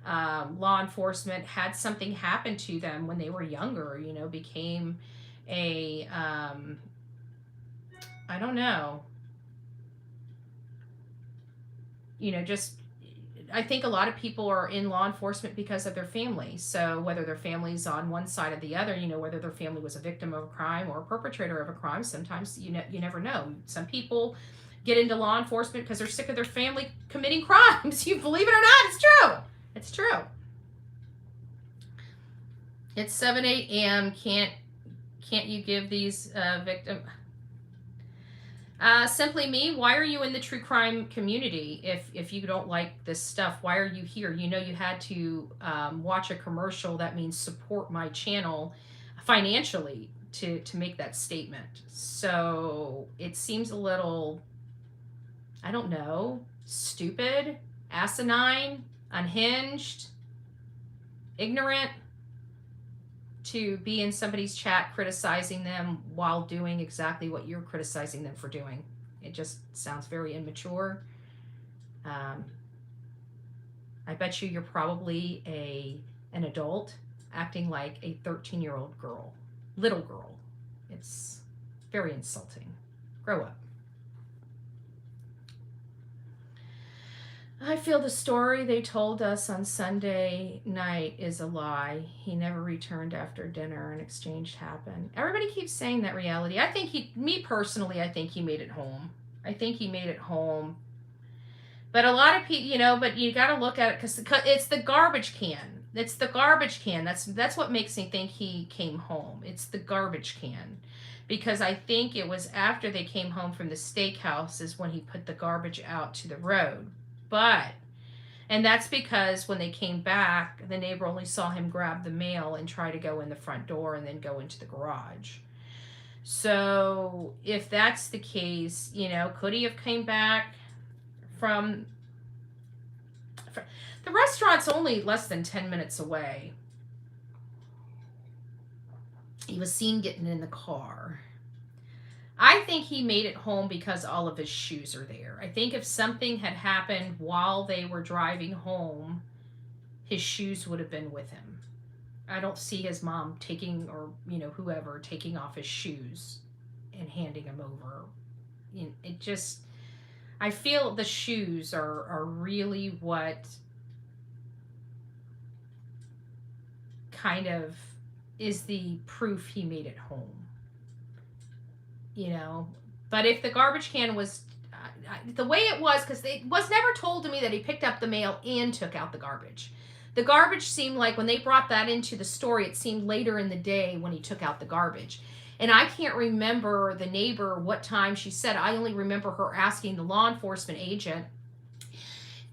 law enforcement had something happen to them when they were younger, became a, I don't know, I think a lot of people are in law enforcement because of their family. So whether their family's on one side or the other, whether their family was a victim of a crime or a perpetrator of a crime, sometimes you never know. Some people get into law enforcement because they're sick of their family committing crimes. You believe it or not, it's true. It's true. It's 7 a.m. Can't you give these victims... Simply me, why are you in the true crime community if you don't like this stuff? Why are you here? You had to watch a commercial. That means support my channel financially to make that statement. So it seems a little, I don't know, stupid, asinine, unhinged, ignorant to be in somebody's chat criticizing them while doing exactly what you're criticizing them for doing. It just sounds very immature. I bet you're probably an adult acting like a 13-year-old girl, little girl. It's very insulting. Grow up. I feel the story they told us on Sunday night is a lie. He never returned after dinner and exchange happened. Everybody keeps saying that reality. I think me personally, I think he made it home. But a lot of people, but you got to look at it because it's the garbage can. It's the garbage can. That's what makes me think he came home. It's the garbage can. Because I think it was after they came home from the steakhouse is when he put the garbage out to the road. And that's because when they came back, the neighbor only saw him grab the mail and try to go in the front door and then go into the garage. So if that's the case, could he have came back from The restaurant's only less than 10 minutes away. He was seen getting in the car. I think he made it home because all of his shoes are there. I think if something had happened while they were driving home, his shoes would have been with him. I don't see his mom taking, or whoever taking off his shoes and handing him over. It just, I feel the shoes are really what kind of is the proof he made it home. But if the garbage can was the way it was, because it was never told to me that he picked up the mail and took out the garbage. The garbage seemed like when they brought that into the story, it seemed later in the day when he took out the garbage. And I can't remember the neighbor what time she said. I only remember her asking the law enforcement agent,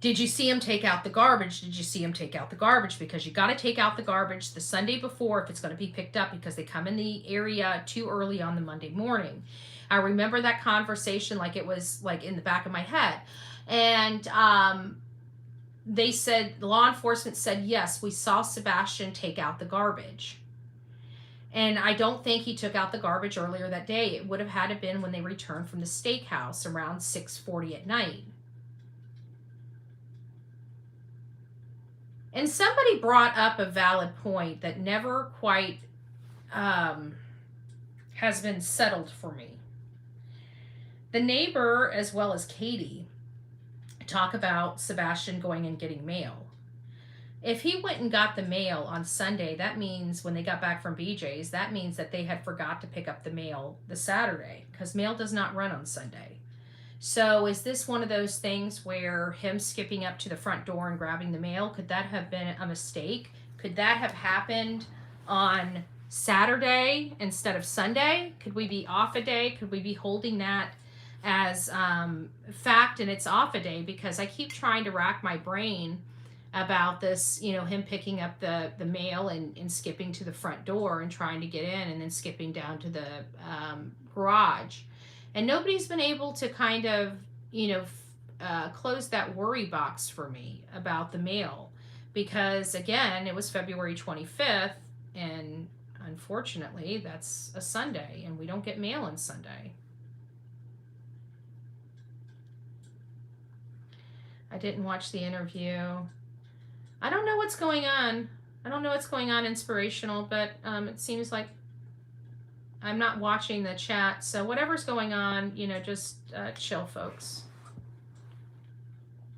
did you see him take out the garbage? Did you see him take out the garbage? Because you got to take out the garbage the Sunday before if it's going to be picked up, because they come in the area too early on the Monday morning. I remember that conversation like it was like in the back of my head. And they said, the law enforcement said, yes, we saw Sebastian take out the garbage. And I don't think he took out the garbage earlier that day. It would have had to been when they returned from the steakhouse around 6:40 at night. And somebody brought up a valid point that never quite has been settled for me. The neighbor, as well as Katie, talk about Sebastian going and getting mail. If he went and got the mail on Sunday, that means when they got back from BJ's, that means that they had forgot to pick up the mail the Saturday, because mail does not run on Sunday. So is this one of those things where him skipping up to the front door and grabbing the mail, could that have been a mistake? Could that have happened on Saturday instead of Sunday? Could we be off a day? Could we be holding that as fact and it's off a day? Because I keep trying to rack my brain about this, him picking up the mail and skipping to the front door and trying to get in and then skipping down to the garage. And nobody's been able to kind of, close that worry box for me about the mail. Because, again, it was February 25th, and unfortunately, that's a Sunday, and we don't get mail on Sunday. I didn't watch the interview. I don't know what's going on. I don't know what's going on inspirational, but it seems like I'm not watching the chat, so whatever's going on, just chill, folks.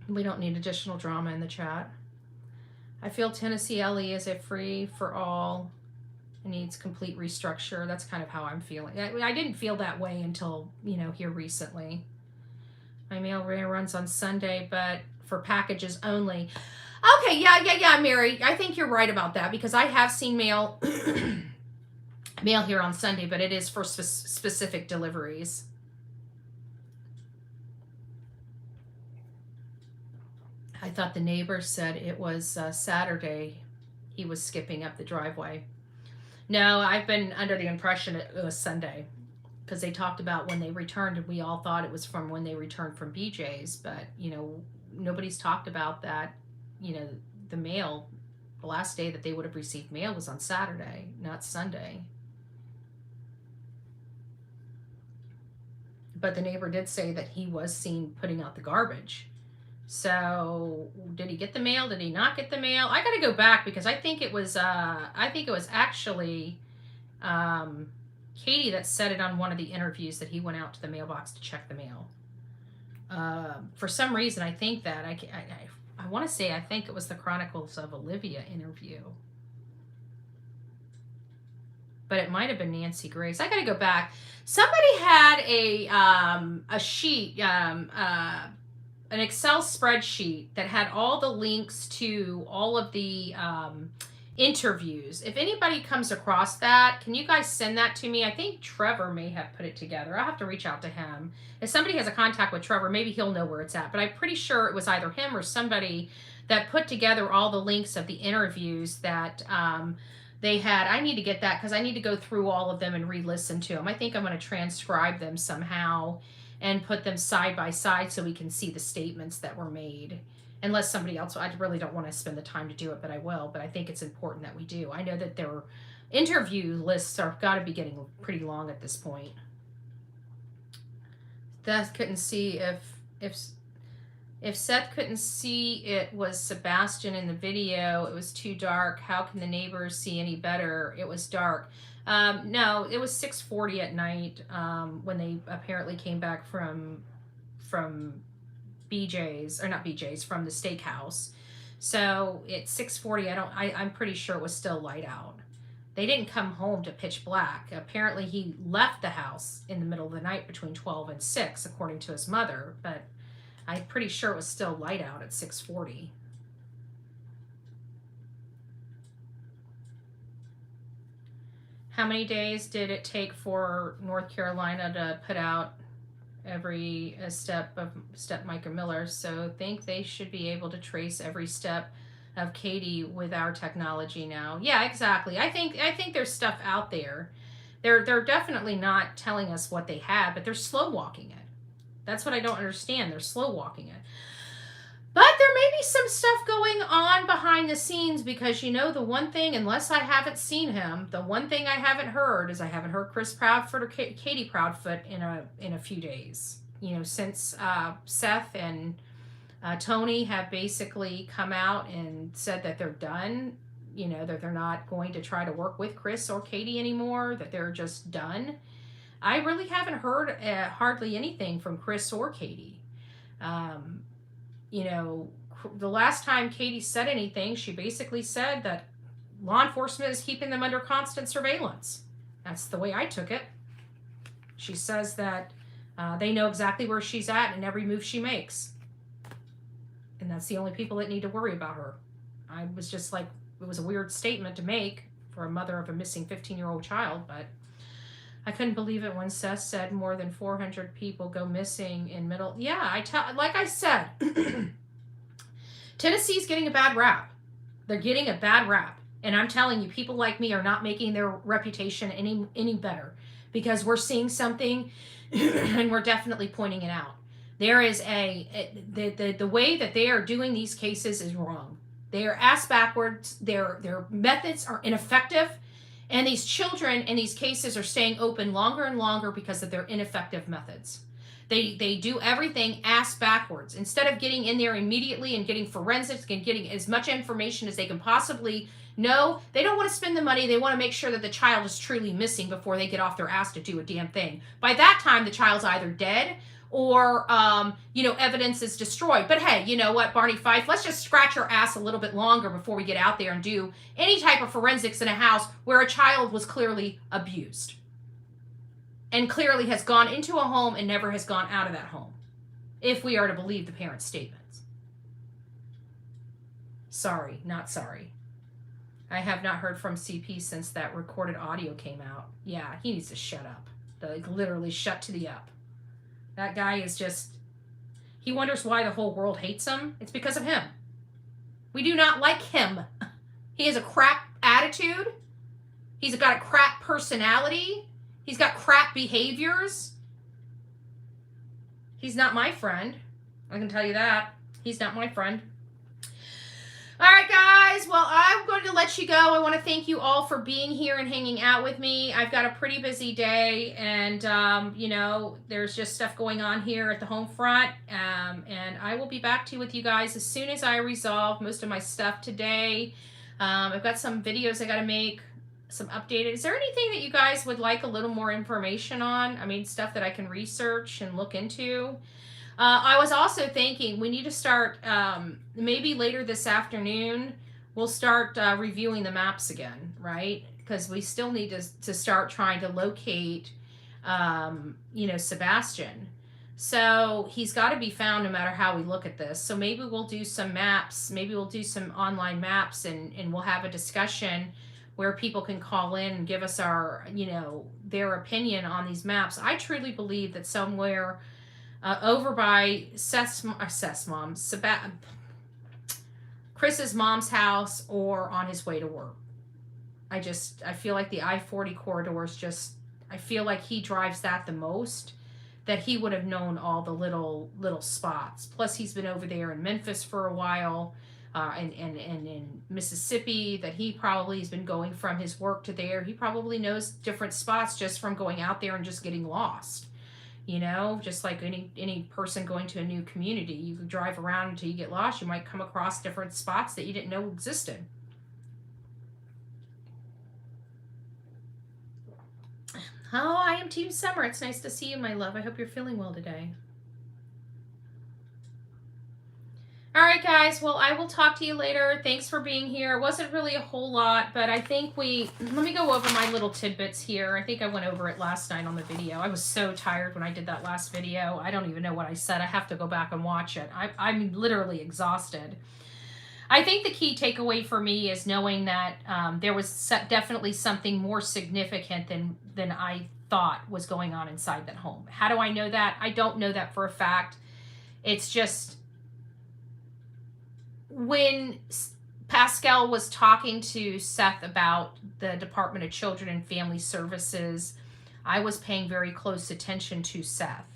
We don't need additional drama in the chat. I feel Tennessee LE is a free for all. It needs complete restructure. That's kind of how I'm feeling. I didn't feel that way until, here recently. My mail runs on Sunday, but for packages only. Okay, yeah, Mary. I think you're right about that, because I have seen mail here on Sunday, but it is for specific deliveries. I thought the neighbor said it was Saturday he was skipping up the driveway. No, I've been under the impression it was Sunday, because they talked about when they returned, and we all thought it was from when they returned from BJ's, but, nobody's talked about that. The mail, the last day that they would have received mail was on Saturday, not Sunday. But the neighbor did say that he was seen putting out the garbage. So did he get the mail? Did he not get the mail? I got to go back, because I think it was actually Katie that said it on one of the interviews that he went out to the mailbox to check the mail. For some reason, I think that I want to say I think it was the Chronicles of Olivia interview. But it might have been Nancy Grace. I got to go back. Somebody had a sheet, an Excel spreadsheet that had all the links to all of the interviews. If anybody comes across that, can you guys send that to me? I think Trevor may have put it together. I'll have to reach out to him. If somebody has a contact with Trevor, maybe he'll know where it's at. But I'm pretty sure it was either him or somebody that put together all the links of the interviews that they had. I need to get that, because I need to go through all of them and re-listen to them. I think I'm going to transcribe them somehow and put them side by side so we can see the statements that were made. unless somebody else, I really don't want to spend the time to do it, but I will. But I think it's important that we do. I know that their interview lists are got to be getting pretty long at this point. Seth couldn't see if Seth couldn't see it was Sebastian in the video. It was too dark. How can the neighbors see any better? It was dark. No, it was 6:40 at night when they apparently came back from BJ's, or not BJ's, from the steakhouse. So it's 6:40. I'm pretty sure it was still light out. They didn't come home to pitch black. Apparently he left the house in the middle of the night between 12 and 6, according to his mother, but I'm pretty sure it was still light out at 6:40. How many days did it take for North Carolina to put out every step Micah Miller? So think they should be able to trace every step of Katie with our technology now. Yeah, exactly. I think there's stuff out there. They're definitely not telling us what they have, but they're slow walking it. That's what I don't understand. They're slow walking it. But there may be some stuff going on behind the scenes, because the one thing, unless I haven't seen him, the one thing I haven't heard is I haven't heard Chris Proudfoot or Katie Proudfoot in a few days. Since Seth and Tony have basically come out and said that they're done, that they're not going to try to work with Chris or Katie anymore, that they're just done. I really haven't heard hardly anything from Chris or Katie. The last time Katie said anything, she basically said that law enforcement is keeping them under constant surveillance. That's the way I took it. She says that they know exactly where she's at and every move she makes. And that's the only people that need to worry about her. I was just like, it was a weird statement to make for a mother of a missing 15-year-old child, but I couldn't believe it when Seth said more than 400 people go missing in middle. Yeah, like I said, Tennessee's getting a bad rap. They're getting a bad rap. And I'm telling you, people like me are not making their reputation any better, because we're seeing something and we're definitely pointing it out. There is the way that they are doing these cases is wrong. They are ass backwards. Their methods are ineffective. And these children in these cases are staying open longer and longer because of their ineffective methods. They do everything ass backwards. Instead of getting in there immediately and getting forensics and getting as much information as they can possibly know, they don't want to spend the money. They want to make sure that the child is truly missing before they get off their ass to do a damn thing. By that time, the child's either dead or, evidence is destroyed. But hey, you know what, Barney Fife, let's just scratch our ass a little bit longer before we get out there and do any type of forensics in a house where a child was clearly abused and clearly has gone into a home and never has gone out of that home, if we are to believe the parents' statements. Sorry, not sorry. I have not heard from CP since that recorded audio came out. Yeah, he needs to shut up. Like, literally shut to the up. That guy is just, he wonders why the whole world hates him. It's because of him. We do not like him. He has a crap attitude. He's got a crap personality. He's got crap behaviors. He's not my friend. I can tell you that. He's not my friend. All right, guys. Well, I'm going to let you go. I want to thank you all for being here and hanging out with me. I've got a pretty busy day, and, there's just stuff going on here at the home front, and I will be back with you guys as soon as I resolve most of my stuff today. I've got some videos I got to make, some updated. Is there anything that you guys would like a little more information on? I mean, stuff that I can research and look into. I was also thinking we need to start, maybe later this afternoon, we'll start reviewing the maps again, right? Because we still need to start trying to locate, Sebastian. So he's got to be found no matter how we look at this. So maybe we'll do some maps. Maybe we'll do some online maps, and we'll have a discussion where people can call in and give us our, their opinion on these maps. I truly believe that somewhere over by Chris's mom's house, or on his way to work. I feel like the I-40 corridor is just, I feel like he drives that the most. that he would have known all the little spots. Plus, he's been over there in Memphis for a while, and in Mississippi, that he probably has been going from his work to there. He probably knows different spots just from going out there and just getting lost. Just like any person going to a new community, you can drive around until you get lost. You might come across different spots that you didn't know existed. Oh, I am Team Summer. It's nice to see you, my love. I hope you're feeling well today. All right, guys. Well, I will talk to you later. Thanks for being here. It wasn't really a whole lot, but I think let me go over my little tidbits here. I think I went over it last night on the video. I was so tired when I did that last video. I don't even know what I said. I have to go back and watch it. I'm literally exhausted. I think the key takeaway for me is knowing that there was definitely something more significant than I thought was going on inside that home. How do I know that? I don't know that for a fact. It's just when Pascal was talking to Seth about the Department of Children and Family Services, I was paying very close attention to Seth.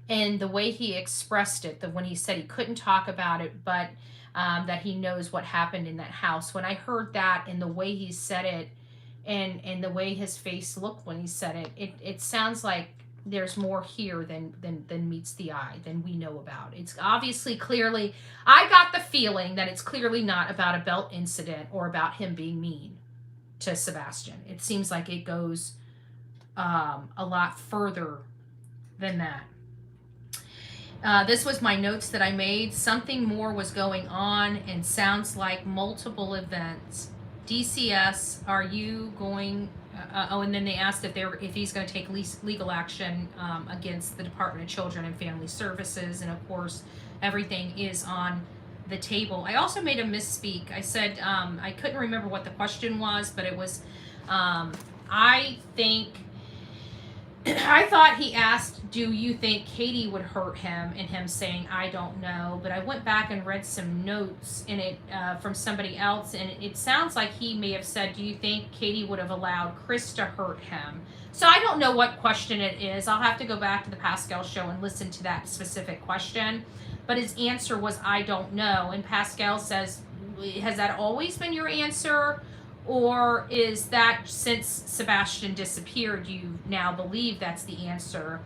And the way he expressed it, when he said he couldn't talk about it, but that he knows what happened in that house. When I heard that and the way he said it and the way his face looked when he said it sounds like there's more here than meets the eye, than we know about. It's obviously clearly, I got the feeling that it's clearly not about a belt incident or about him being mean to Sebastian. It seems like it goes a lot further than that. This was my notes that I made. Something more was going on and sounds like multiple events. DCS, are you going... and then they asked if he's going to take legal action against the Department of Children and Family Services. And of course, everything is on the table. I also made a misspeak. I said, I couldn't remember what the question was, but it was, I thought he asked, do you think Katie would hurt him? And him saying, I don't know. But I went back and read some notes in it from somebody else, and it sounds like he may have said, do you think Katie would have allowed Chris to hurt him? So I don't know what question it is. I'll have to go back to the Pascal show and listen to that specific question. But his answer was, I don't know. And Pascal says, has that always been your answer? Or is that since Sebastian disappeared, you now believe that's the answer?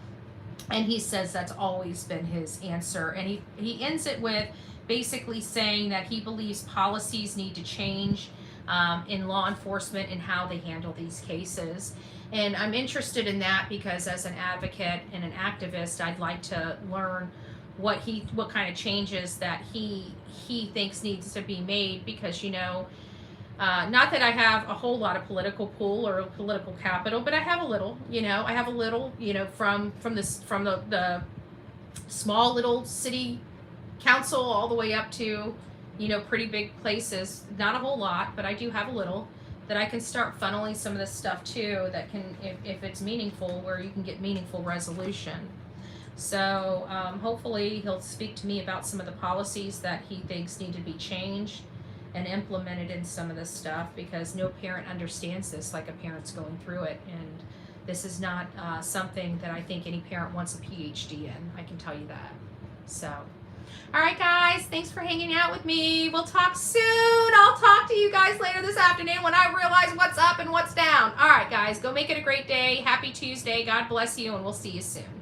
And he says that's always been his answer. And he ends it with basically saying that he believes policies need to change in law enforcement and how they handle these cases. And I'm interested in that because as an advocate and an activist, I'd like to learn what kind of changes that he thinks needs to be made, because not that I have a whole lot of political pull or political capital, but I have a little, I have a little, from the small little city council all the way up to, pretty big places. Not a whole lot, but I do have a little that I can start funneling some of this stuff to, that can, if it's meaningful, where you can get meaningful resolution. So hopefully he'll speak to me about some of the policies that he thinks need to be changed and implemented in some of this stuff, because no parent understands this like a parent's going through it. And this is not something that I think any parent wants a PhD in. I can tell you that. So, all right, guys, thanks for hanging out with me. We'll talk soon. I'll talk to you guys later this afternoon when I realize what's up and what's down. All right, guys, go make it a great day. Happy Tuesday. God bless you, and we'll see you soon.